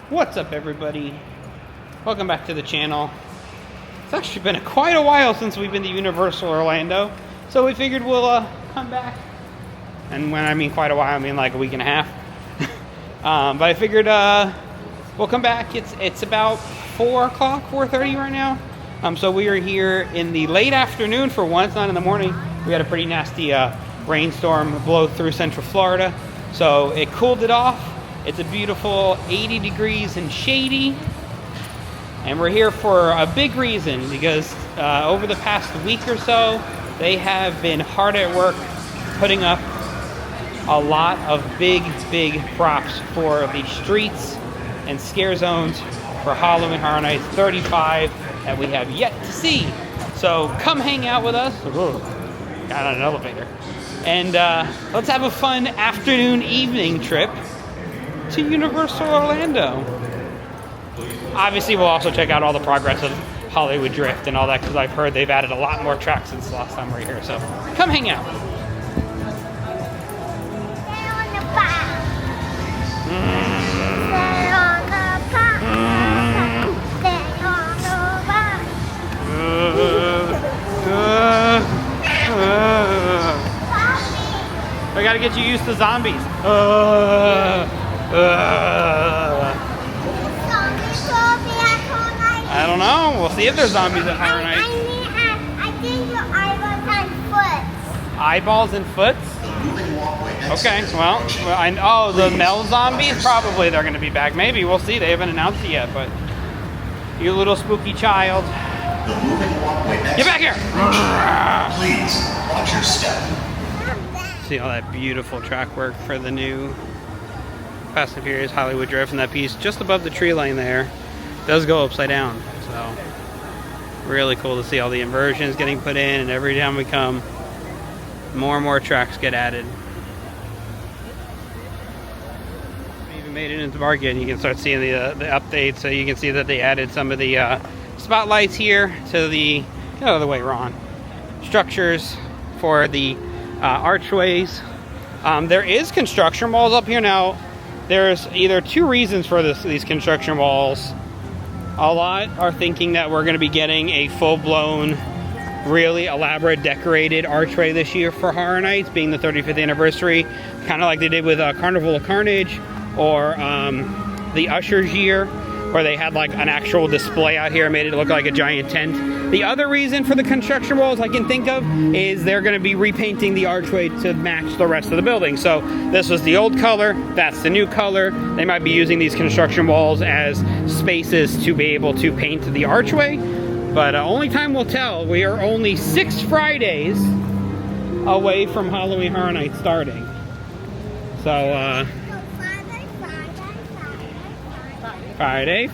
What's up, everybody? Welcome back to the channel. It's actually been quite a while since we've been to Universal Orlando, so we figured we'll come back. And when I mean quite a while, I mean like a week and a half. But I figured we'll come back. It's about 4 o'clock, 4:30 right now. So we are here in the late afternoon for once, not in the morning. We had a pretty nasty rainstorm blow through Central Florida, so it cooled it off. It's a beautiful 80 degrees and shady. And we're here for a big reason, because over the past week or so, they have been hard at work putting up a lot of big props for the streets and scare zones for Halloween Horror Nights 35 that we have yet to see. So come hang out with us. Ooh, got on an elevator. And let's have a fun afternoon, evening trip to Universal Orlando. Obviously, we'll also check out all the progress of Hollywood Drift and all that, because I've heard they've added a lot more tracks since the last time we were here. So come hang out. I gotta get you used to zombies. I don't know. We'll see if there's zombies at Horror Nights. I think your eyeballs and foot. Eyeballs and foots? Okay, well, oh, the Mel zombies? Probably they're going to be back. Maybe, we'll see. They haven't announced it yet, but you little spooky child. Get back here! Please, watch your step. See all that beautiful track work for the new Fast and Furious Hollywood Drift, and that piece just above the tree line there does go upside down. So really cool to see all the inversions getting put in, and every time we come, more and more tracks get added. We even made it into the market, and you can start seeing the updates. So you can see that they added some of the spotlights here to the, get out of the way, Ron, structures for the archways. There is construction walls up here now. There's either two reasons for these construction walls. A lot are thinking that we're going to be getting a full-blown, really elaborate, decorated archway this year for Horror Nights, being the 35th anniversary, kind of like they did with Carnival of Carnage, or the Usher's year, where they had like an actual display out here and made it look like a giant tent. The other reason for the construction walls I can think of is they're going to be repainting the archway to match the rest of the building. So this was the old color, that's the new color. They might be using these construction walls as spaces to be able to paint the archway, but only time will tell. We are only 6 Fridays away from Halloween Horror Nights starting. So Friday.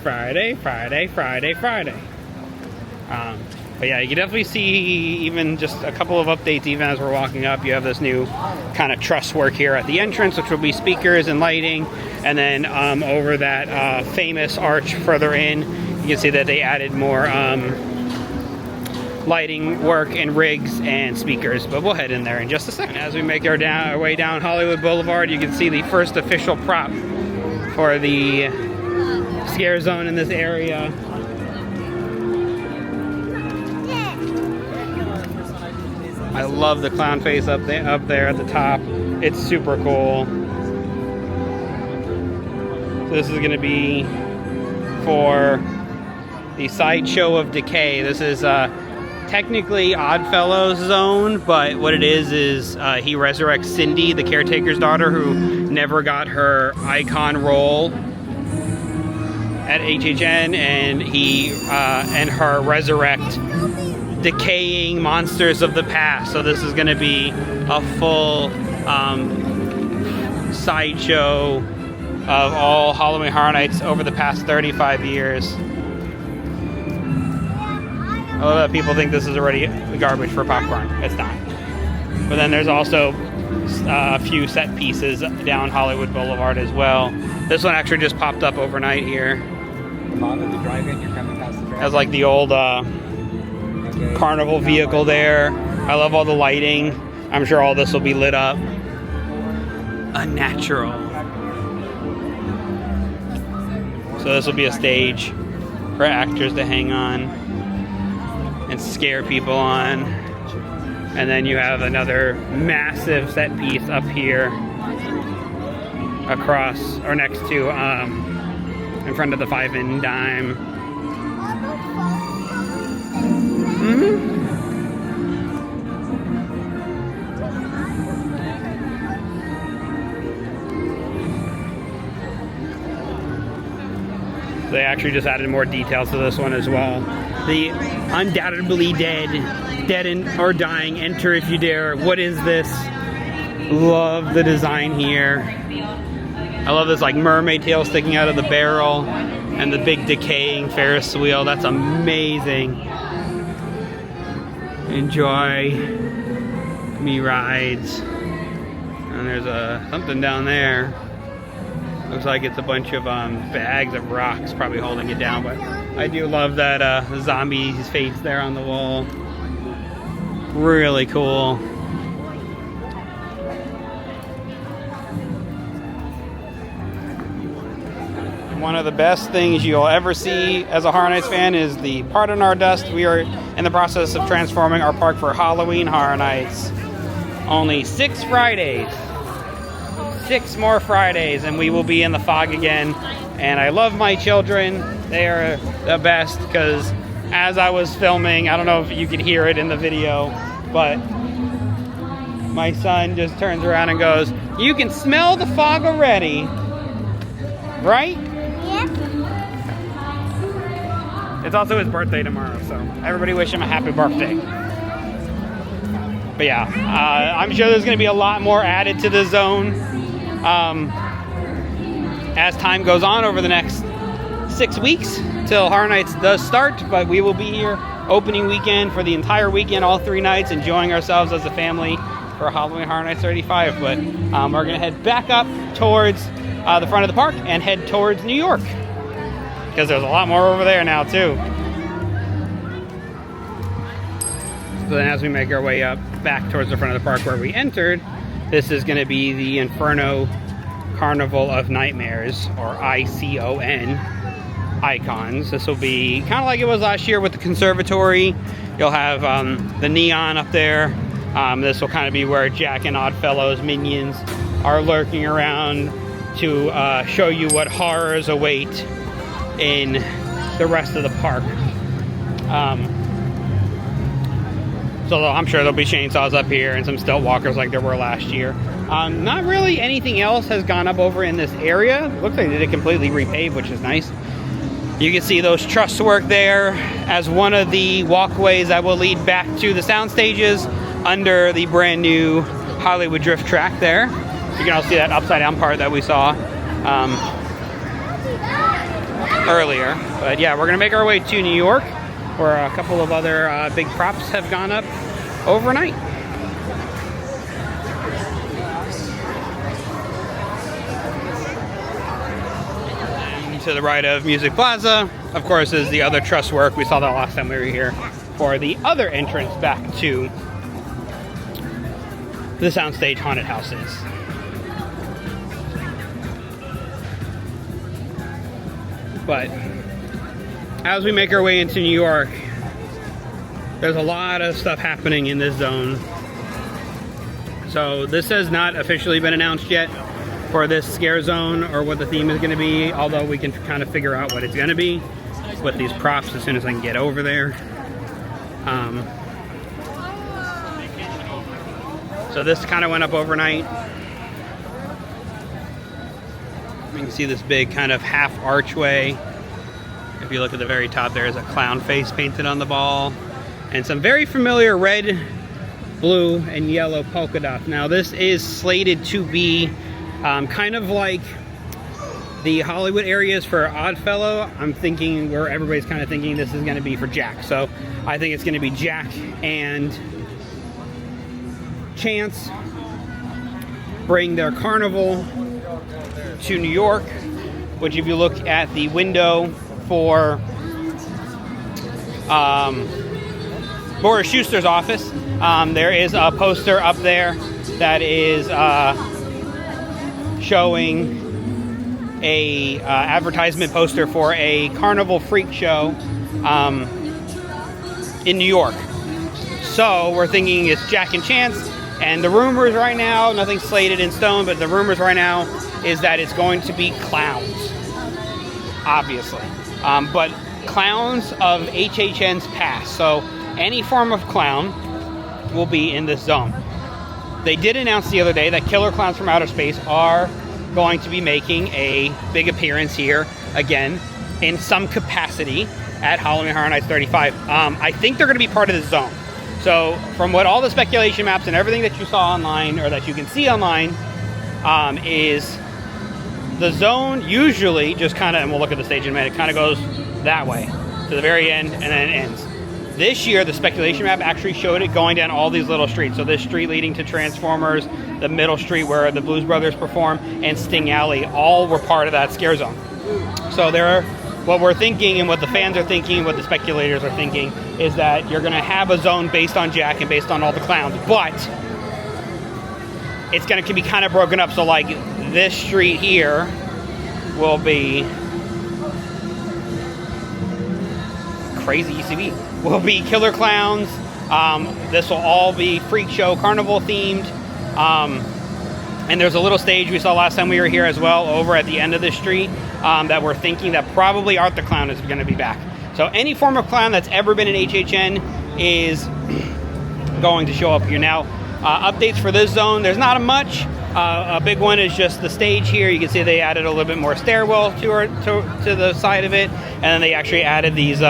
But yeah, you can definitely see even just a couple of updates even as we're walking up. You have this new kind of truss work here at the entrance, which will be speakers and lighting. And then over that famous arch further in, you can see that they added more lighting work and rigs and speakers. But we'll head in there in just a second. As we make our way down Hollywood Boulevard, you can see the first official prop for the scare zone in this area. I love the clown face up there at the top. It's super cool. So this is going to be for the Sideshow of Decay. This is technically Oddfellows zone, but what it is he resurrects Cindy, the caretaker's daughter, who never got her icon role at HHN, and he and her resurrect decaying monsters of the past. So this is going to be a full sideshow of all Halloween Horror Nights over the past 35 years. I love that people think this is already garbage for popcorn. It's not. But then there's also a few set pieces down Hollywood Boulevard as well. This one actually just popped up overnight here. Has like the old carnival vehicle there. I love all the lighting. I'm sure all this will be lit up. Unnatural. So this will be a stage for actors to hang on and scare people on. And then you have another massive set piece up here across or next to in front of the 5 and dime. They actually just added more details to this one as well. The undoubtedly dead or dying, enter if you dare. What is this? Love the design here. I love this like mermaid tail sticking out of the barrel and the big decaying Ferris wheel. That's amazing. Enjoy me rides. And there's something down there. Looks like it's a bunch of bags of rocks probably holding it down, but I do love that zombie's face there on the wall. Really cool. One of the best things you'll ever see as a Horror Nights fan is the Pardon Our Dust. We are in the process of transforming our park for Halloween Horror Nights. Only 6 Fridays. 6 more Fridays and we will be in the fog again. And I love my children. They are the best because as I was filming, I don't know if you could hear it in the video, but my son just turns around and goes, "You can smell the fog already." Right? Yep. It's also his birthday tomorrow, so everybody wish him a happy birthday. But yeah, I'm sure there's going to be a lot more added to the zone as time goes on over the next 6 weeks till Horror Nights does start. But we will be here opening weekend for the entire weekend, all 3 nights, enjoying ourselves as a family for Halloween Horror Nights 35. But we're going to head back up towards the front of the park and head towards New York because there's a lot more over there now too. So then as we make our way up back towards the front of the park where we entered, this is going to be the Inferno Carnival of Nightmares, or ICON icons. This will be kind of like it was last year with the conservatory. You'll have the neon up there. This will kind of be where Jack and Oddfellow's minions are lurking around to show you what horrors await in the rest of the park. So I'm sure there'll be chainsaws up here and some stilt walkers like there were last year. Not really anything else has gone up over in this area. Looks like they did completely repave, which is nice. You can see those truss work there as one of the walkways that will lead back to the sound stages under the brand new Hollywood Drift track there. You can also see that upside down part that we saw earlier. But yeah, we're gonna make our way to New York, where a couple of other big props have gone up overnight. And to the right of Music Plaza, of course, is the other truss work. We saw that last time we were here for the other entrance back to the soundstage haunted houses. But as we make our way into New York, there's a lot of stuff happening in this zone. So this has not officially been announced yet for this scare zone or what the theme is going to be, although we can kind of figure out what it's going to be with these props as soon as I can get over there. So this kind of went up overnight. You can see this big kind of half archway. If you look at the very top, there's a clown face painted on the ball and some very familiar red, blue, and yellow polka dots. Now this is slated to be kind of like the Hollywood areas for Oddfellow. I'm thinking where everybody's kind of thinking this is going to be for Jack. So I think it's going to be Jack and Chance bring their carnival to New York, which if you look at the window for Boris Schuster's office, there is a poster up there that is showing a advertisement poster for a carnival freak show in New York. So we're thinking it's Jack and Chance, and the rumors right now, nothing slated in stone, but the rumors right now is that it's going to be clowns, obviously. But clowns of HHN's past. So any form of clown will be in this zone. They did announce the other day that Killer Clowns from Outer Space are going to be making a big appearance here again in some capacity at Halloween Horror Nights 35. I think they're going to be part of this zone. So from what all the speculation maps and everything that you saw online, or that you can see online, is the zone usually just kind of, and we'll look at the stage in a minute, kind of goes that way to the very end and then it ends. This year, the speculation map actually showed it going down all these little streets. So this street leading to Transformers, the middle street where the Blues Brothers perform, and Sting Alley, all were part of that scare zone. So there are, what we're thinking and what the fans are thinking, what the speculators are thinking, is that you're going to have a zone based on Jack and based on all the clowns, but it's going to be kind of broken up. So like this street here will be crazy UCB. Will be Killer Clowns. This will all be freak show carnival themed. And there's a little stage we saw last time we were here as well over at the end of the street that we're thinking that probably Art the Clown is going to be back. So any form of clown that's ever been in HHN is going to show up here. Now, updates for this zone, there's not much. A big one is just the stage here. You can see they added a little bit more stairwell to the side of it. And then they actually added these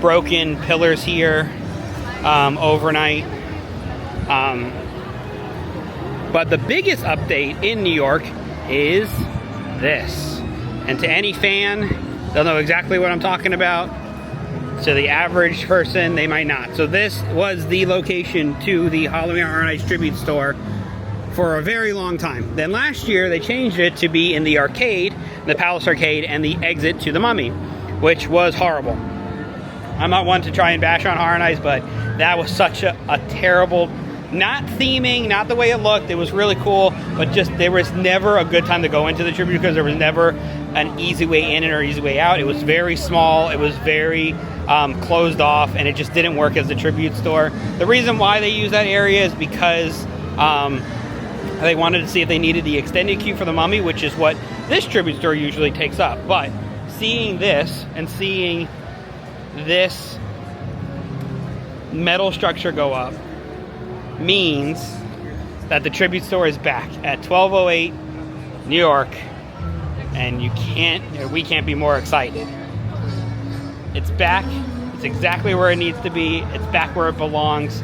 broken pillars here overnight. But the biggest update in New York is this. And to any fan, they'll know exactly what I'm talking about. To the average person, they might not. So this was the location to the Halloween Horror Nights tribute store for a very long time. Then last year, they changed it to be in the arcade, the Palace Arcade, and the exit to the Mummy, which was horrible. I'm not one to try and bash on Horror Nights, but that was such a terrible, not theming, not the way it looked. It was really cool, but just there was never a good time to go into the tribute because there was never an easy way in or easy way out. It was very small. It was very closed off, and it just didn't work as a tribute store. The reason why they use that area is because they wanted to see if they needed the extended queue for the Mummy, which is what this tribute store usually takes up. But seeing this and seeing this metal structure go up means that the tribute store is back at 1208 New York, and we can't be more excited. It's back. It's exactly where it needs to be. It's back where it belongs,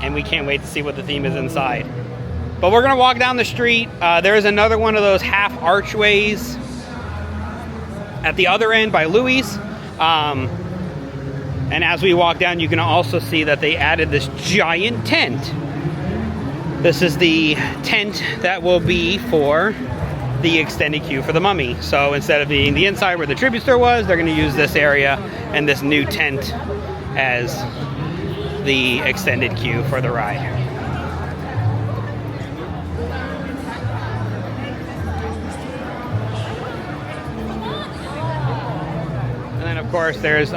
and we can't wait to see what the theme is inside. But we're gonna walk down the street. There is another one of those half archways at the other end by Louis. And as we walk down, you can also see that they added this giant tent. This is the tent that will be for the extended queue for the Mummy. So instead of being the inside where the tribute store was, they're going to use this area and this new tent as the extended queue for the ride. And then of course there's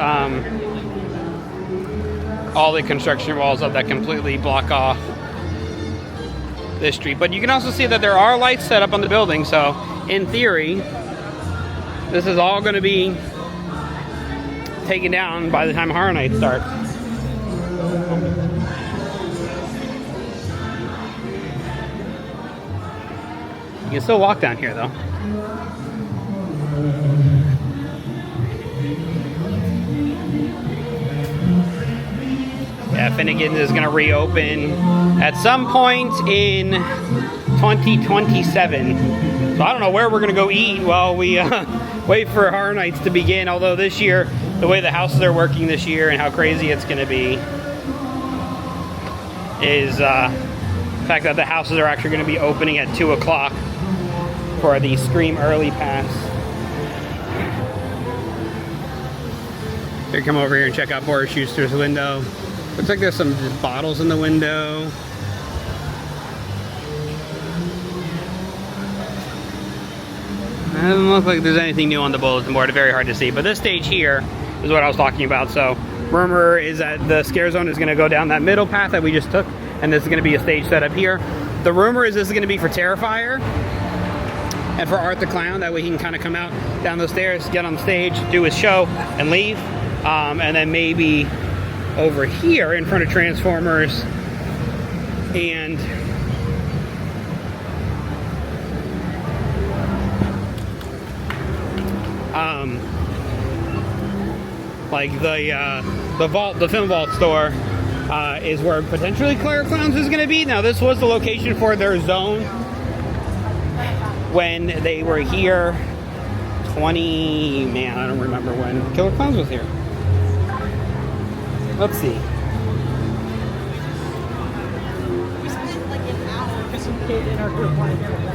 all the construction walls up that completely block off this street. But you can also see that there are lights set up on the building, so in theory this is all going to be taken down by the time Horror Nights starts. You can still walk down here though. Yeah, Finnegan's is going to reopen at some point in 2027. So I don't know where we're going to go eat while we wait for Horror Nights to begin. Although this year, the way the houses are working this year and how crazy it's going to be is the fact that the houses are actually going to be opening at 2 o'clock for the Scream Early Pass. Here, come over here and check out Boris Schuster's window. Looks like there's some just bottles in the window. doesn't look like there's anything new on the bulletin board. Very hard to see. But this stage here is what I was talking about. So rumor is that the scare zone is going to go down that middle path that we just took, and this is going to be a stage set up here. The rumor is this is going to be for Terrifier and for Art the Clown. That way he can kind of come out down those stairs, get on stage, do his show, and leave. And then maybe over here in front of Transformers and like the vault, the film vault store, is where potentially Killer Clowns is going to be. Now this was the location for their zone when they were here. Man, I don't remember when Killer Clowns was here. Let's see. We spent like an hour because some kid in our group wanted to get it.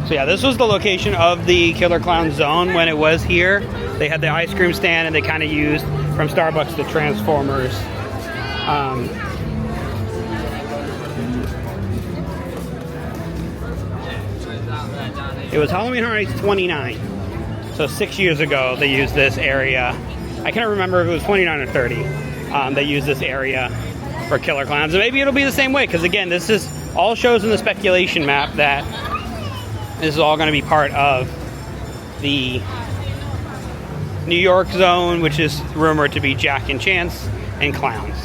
So yeah, this was the location of the Killer Clown zone when it was here. They had the ice cream stand, and they kind of used from Starbucks to Transformers. It was Halloween Horror Nights 29. So 6 years ago, they used this area. I can't remember if it was 29 or 30. They used this area for Killer Clowns. And maybe it'll be the same way, because again, this is all shows in the speculation map that this is all going to be part of the New York zone, which is rumored to be Jack and Chance and Clowns.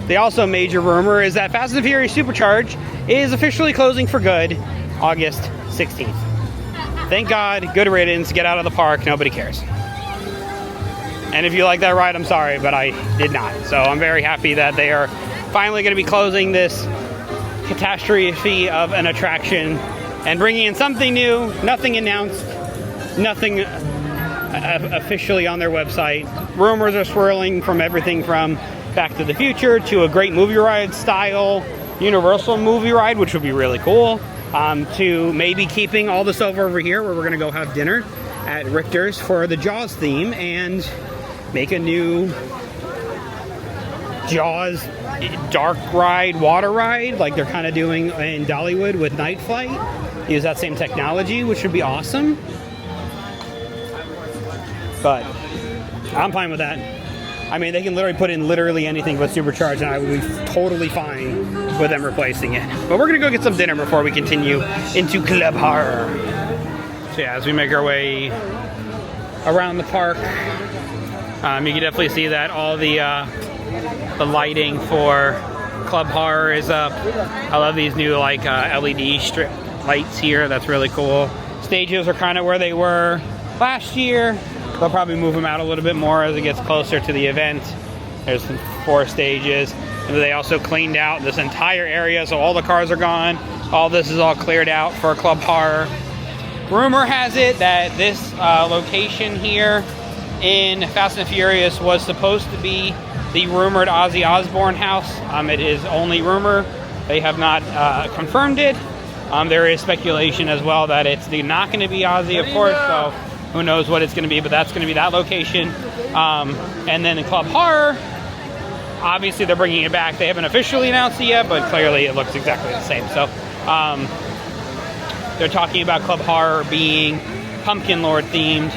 The also major rumor is that Fast and Furious Supercharged is officially closing for good August 16th. Thank God, good riddance, get out of the park, nobody cares. And if you like that ride, I'm sorry, but I did not. So I'm very happy that they are finally going to be closing this catastrophe of an attraction and bringing in something new, nothing announced, nothing officially on their website. Rumors are swirling from everything from Back to the Future to a great movie ride style Universal movie ride, which would be really cool, to maybe keeping all this over here where we're going to go have dinner at Richter's for the Jaws theme and make a new Jaws dark ride, water ride, like they're kind of doing in Dollywood with Night Flight. Use that same technology, which would be awesome. But I'm fine with that. I mean, they can literally put in literally anything but Supercharged, and I would be totally fine with them replacing it. But we're gonna go get some dinner before we continue into Club Horror. So yeah, as we make our way around the park, you can definitely see that all the lighting for Club Horror is up. I love these new like LED strip lights here. That's really cool. Stages are kind of where they were last year. They'll probably move them out a little bit more as it gets closer to the event. There's 4 stages. And they also cleaned out this entire area, so all the cars are gone. All this is all cleared out for Club Horror. Rumor has it that this location here in Fast and Furious was supposed to be the rumored Ozzy Osbourne house. It is only rumor. They have not confirmed it. There is speculation as well that it's not going to be Ozzy, of course, so who knows what it's going to be, but that's going to be that location. And then in Club Horror, obviously they're bringing it back. They haven't officially announced it yet, but clearly it looks exactly the same. So they're talking about Club Horror being Pumpkin Lord themed.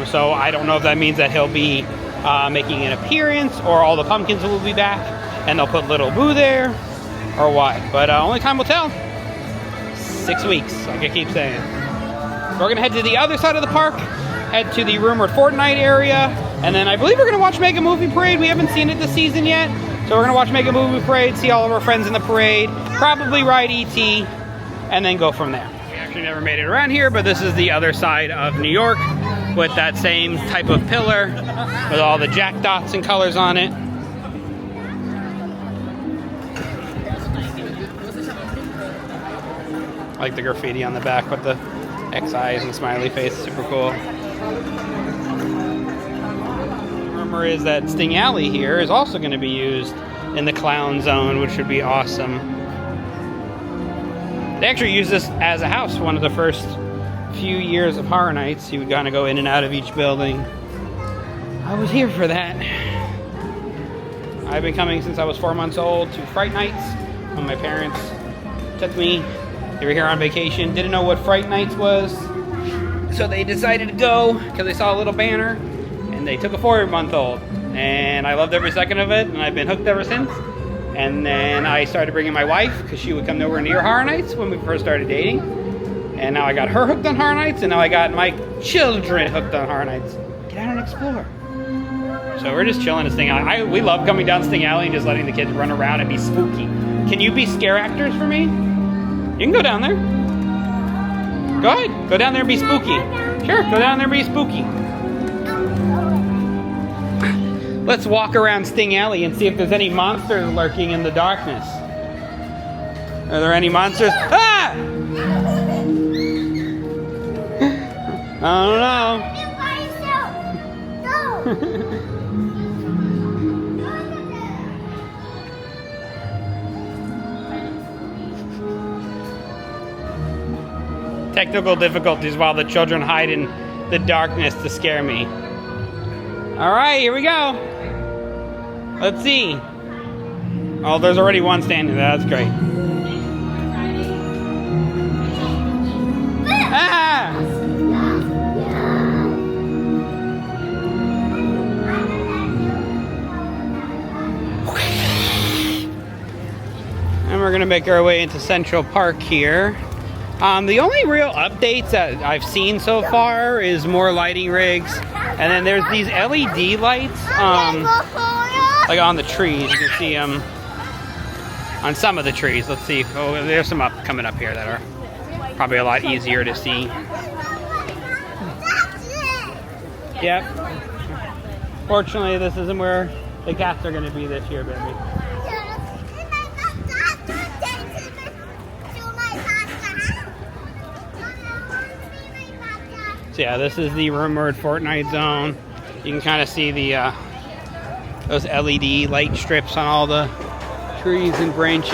So I don't know if that means that he'll be making an appearance, or all the pumpkins will be back and they'll put Little Boo there, or what. But only time will tell. 6 weeks, like I keep saying. We're gonna head to the other side of the park, head to the rumored Fortnite area, and then I believe we're gonna watch Mega Movie Parade. We haven't seen it this season yet, so we're gonna watch Mega Movie Parade, see all of our friends in the parade, probably ride E.T., and then go from there. We actually never made it around here, but this is the other side of New York with that same type of pillar with all the jack dots and colors on it. I like the graffiti on the back with the X-eyes and smiley face, super cool. Rumor is that Sting Alley here is also going to be used in the clown zone, which would be awesome. They actually used this as a house one of the first few years of Horror Nights. You would kind of go in and out of each building. I was here for that. I've been coming since I was 4 months old to Fright Nights when my parents took me. They were here on vacation, didn't know what Fright Nights was, so they decided to go because they saw a little banner, and they took a 4-month-old, and I loved every second of it, and I've been hooked ever since. And then I started bringing my wife because she would come nowhere near Horror Nights when we first started dating, and now I got her hooked on Horror Nights, and now I got my children hooked on Horror Nights. Get out and explore. So we're just chilling at Sting Alley. We love coming down Sting Alley and just letting the kids run around and be spooky. Can you be scare actors for me? You can go down there. Go ahead. Go down there and be spooky. Sure, go down there and be spooky. Let's walk around Sting Alley and see if there's any monsters lurking in the darkness. Are there any monsters? Ah! I don't know. Technical difficulties while the children hide in the darkness to scare me. All right, here we go. Let's see. Oh, there's already one standing there. That's great. Ah! And we're gonna make our way into Central Park here. The only real updates that I've seen so far is more lighting rigs, and then there's these LED lights, like on the trees. You can see them on some of the trees. Let's see. Oh, there's some coming up here that are probably a lot easier to see. Yep. Fortunately, this isn't where the cats are going to be this year, baby. So yeah, this is the rumored Fortnite zone. You can kind of see the those LED light strips on all the trees and branches.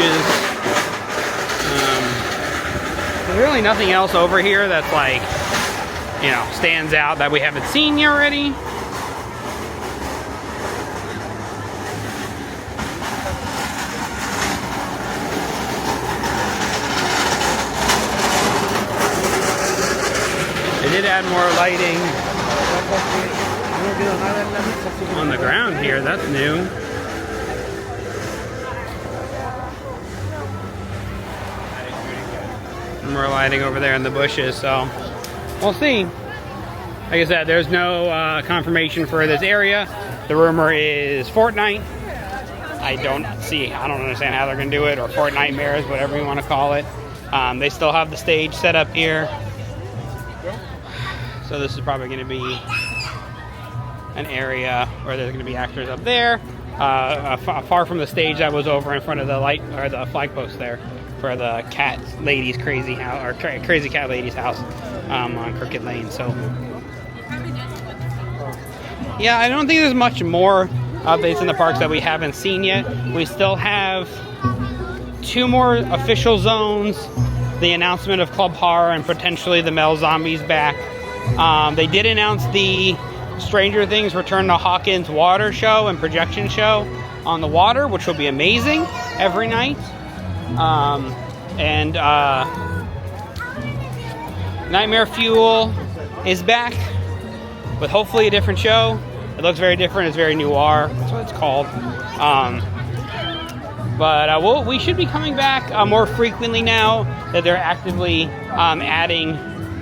There's really nothing else over here that's like, you know, stands out that we haven't seen yet already. They did add more lighting on the ground here. That's new. And more lighting over there in the bushes, so we'll see. Like I said, there's no confirmation for this area. The rumor is Fortnite. I don't understand how they're going to do it, or Fortnitemares, whatever you want to call it. They still have the stage set up here. So this is probably going to be an area where there's going to be actors up there, far from the stage that was over in front of the light or the flag post there for the cat lady's crazy house, or crazy cat lady's house on Crooked Lane. So yeah, I don't think there's much more updates in the parks that we haven't seen yet. We still have 2 more official zones, the announcement of Club Horror and potentially the Mel Zombies back. They did announce the Stranger Things Return to Hawkins water show and projection show on the water, which will be amazing every night. Nightmare Fuel is back with hopefully a different show. It looks very different. It's very noir. That's what it's called. But we should be coming back more frequently now that they're actively adding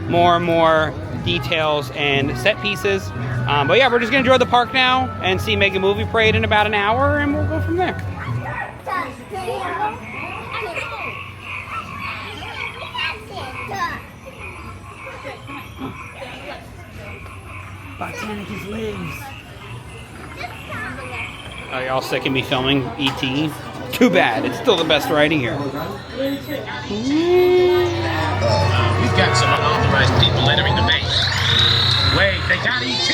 more and more details and set pieces. But yeah, we're just gonna enjoy the park now and see Mega Movie Parade in about an hour, and we'll go from there. Botanicus lives. Are y'all sick of me filming E.T.? Too bad. It's still the best riding here. We've got some unauthorized people entering the base. Wait, they got E.T.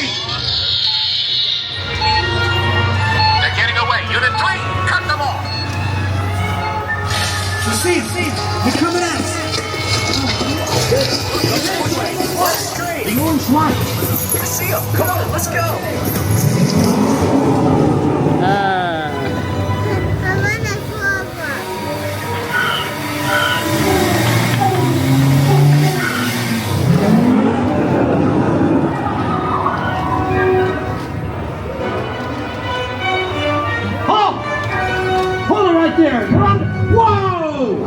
They're getting away. Unit 3, cut them off. See, they're coming at us. The orange light. I see them. Come on, let's go. there! You're on. Whoa!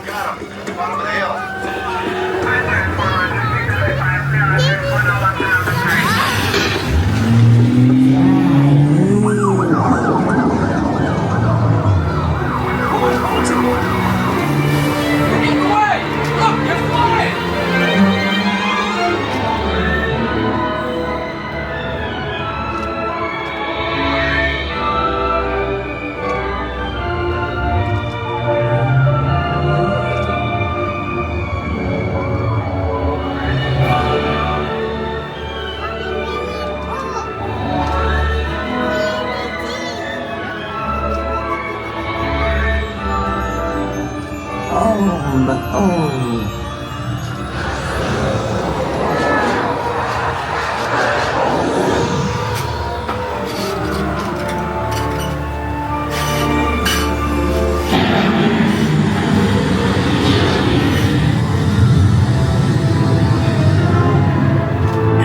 Got him. Bottom of the hill.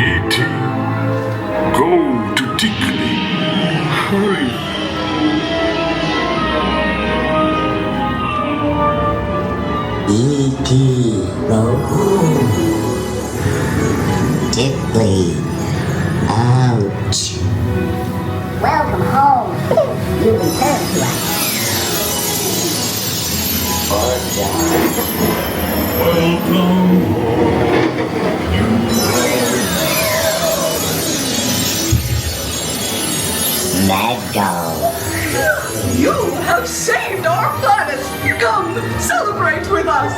E.T. Go to Tickley. Hurry. E.T. go home. Tickly. Ouch. Welcome home. You return to us. Let go. You have saved our planet! Come, celebrate with us!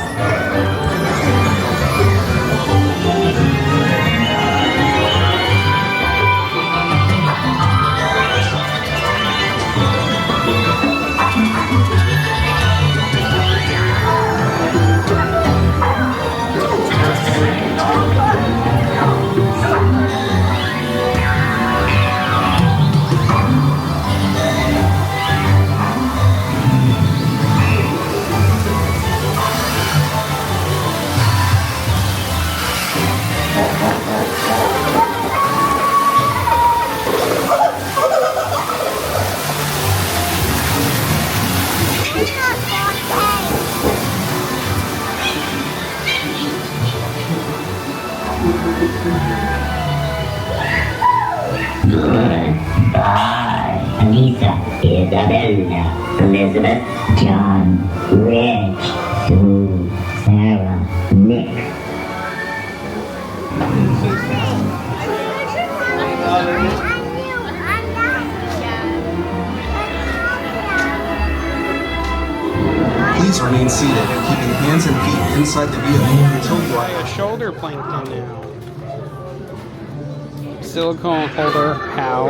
Goodbye, Lisa, Isabella, Elizabeth, John, Rich, Sue, Sarah, Nick. Please remain seated, keeping hands and feet inside the vehicle until you Buy are... a shoulder plankton now. Silicone holder, cow,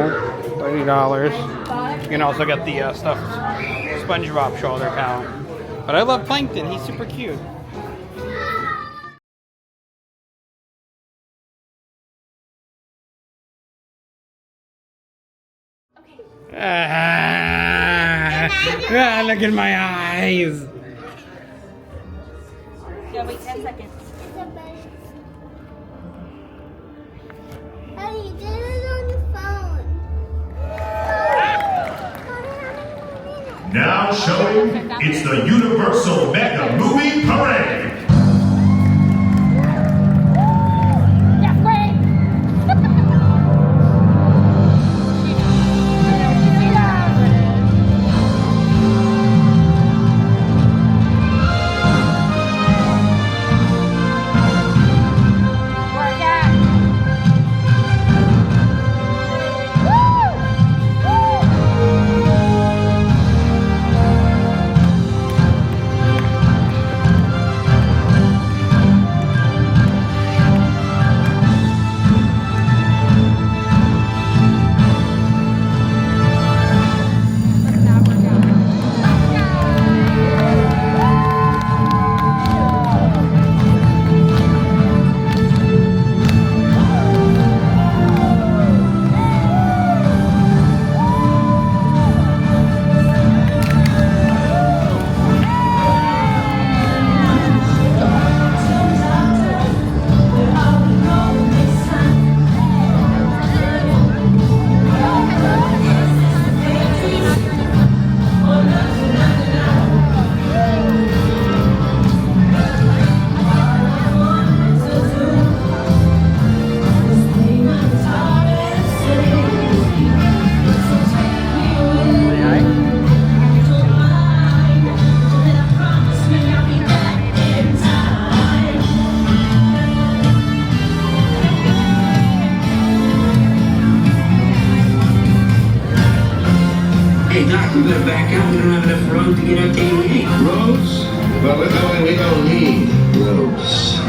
$30. You can also get the stuffed SpongeBob shoulder cow. But I love Plankton, he's super cute. Look at my eyes. Yeah, wait 10 seconds. Oh, you did it on the phone. Now showing, it's the Universal Mega Movie Parade. Hey, Doc, we better back out. We don't have enough road to get out to 88. Roads? Well, we don't need roads.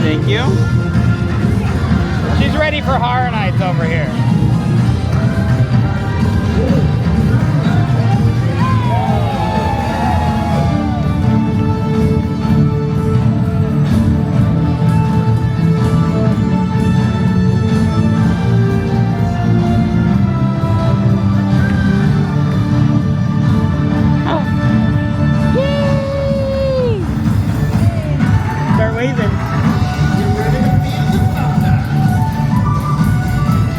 Thank you. She's ready for horror nights over here. Start waving.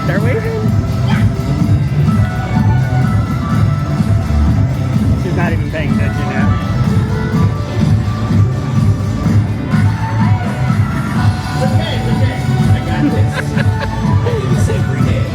Start waving. She's not even paying attention now. I got this. I do this every day.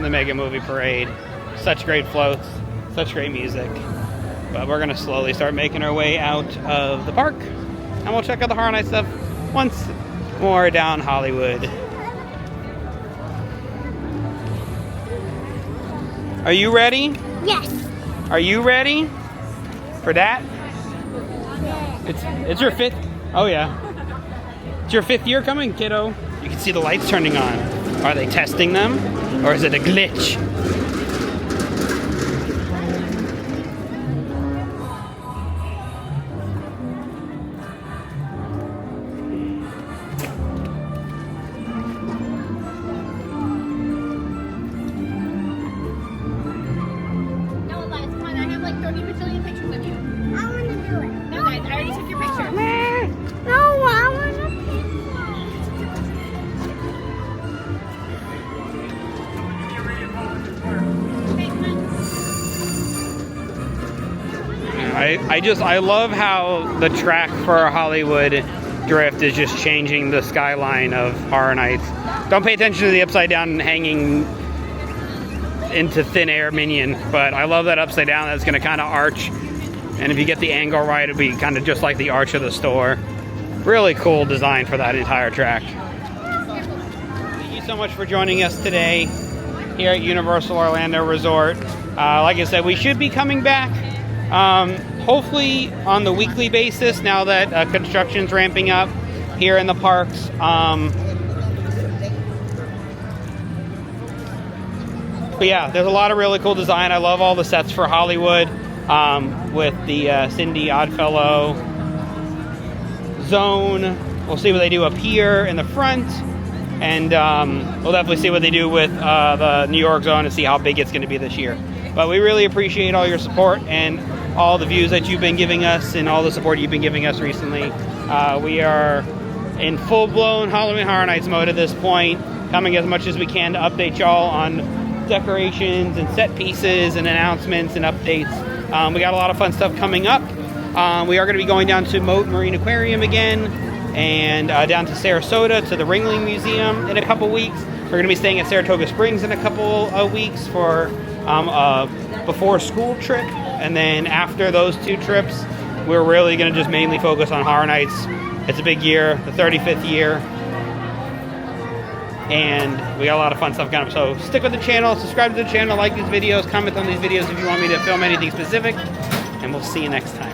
the Mega Movie Parade. Such great floats, such great music. But we're gonna slowly start making our way out of the park, and we'll check out the Horror Night stuff once more down Hollywood. Are you ready? Yes. Are you ready for that? It's your 5th. Oh yeah. It's your 5th year coming, kiddo. You can see the lights turning on. Are they testing them, or is it a glitch? No, Elias, come on. I have like 30 bajillion pictures of you. I want to do it. No, guys, I already took your picture. No, I want to I love how the track for Hollywood Drift is just changing the skyline of Horror Nights. Don't pay attention to the upside down hanging into thin air minion, but I love that upside down. That's going to kind of arch, and if you get the angle right, it'll be kind of just like the arch of the store. Really cool design for that entire track. Thank you so much for joining us today here at Universal Orlando Resort. Like I said, we should be coming back hopefully on the weekly basis now that construction's ramping up here in the parks. But yeah, there's a lot of really cool design. I love all the sets for Hollywood with the Cindy Oddfellow zone. We'll see what they do up here in the front, and we'll definitely see what they do with the New York zone and see how big it's going to be this year. But we really appreciate all your support and all the views that you've been giving us and all the support you've been giving us recently. We are in full-blown Halloween Horror Nights mode at this point, coming as much as we can to update y'all on decorations and set pieces and announcements and updates. We got a lot of fun stuff coming up. We are going to be going down to Moat Marine Aquarium again, and down to Sarasota to the Ringling Museum in a couple weeks. We're going to be staying at Saratoga Springs in a couple of weeks for a before school trip, and then after those 2 trips, we're really going to just mainly focus on Horror Nights. It's a big year, the 35th year, and we got a lot of fun stuff coming up. So stick with the channel, subscribe to the channel, like these videos, comment on these videos if you want me to film anything specific, and we'll see you next time.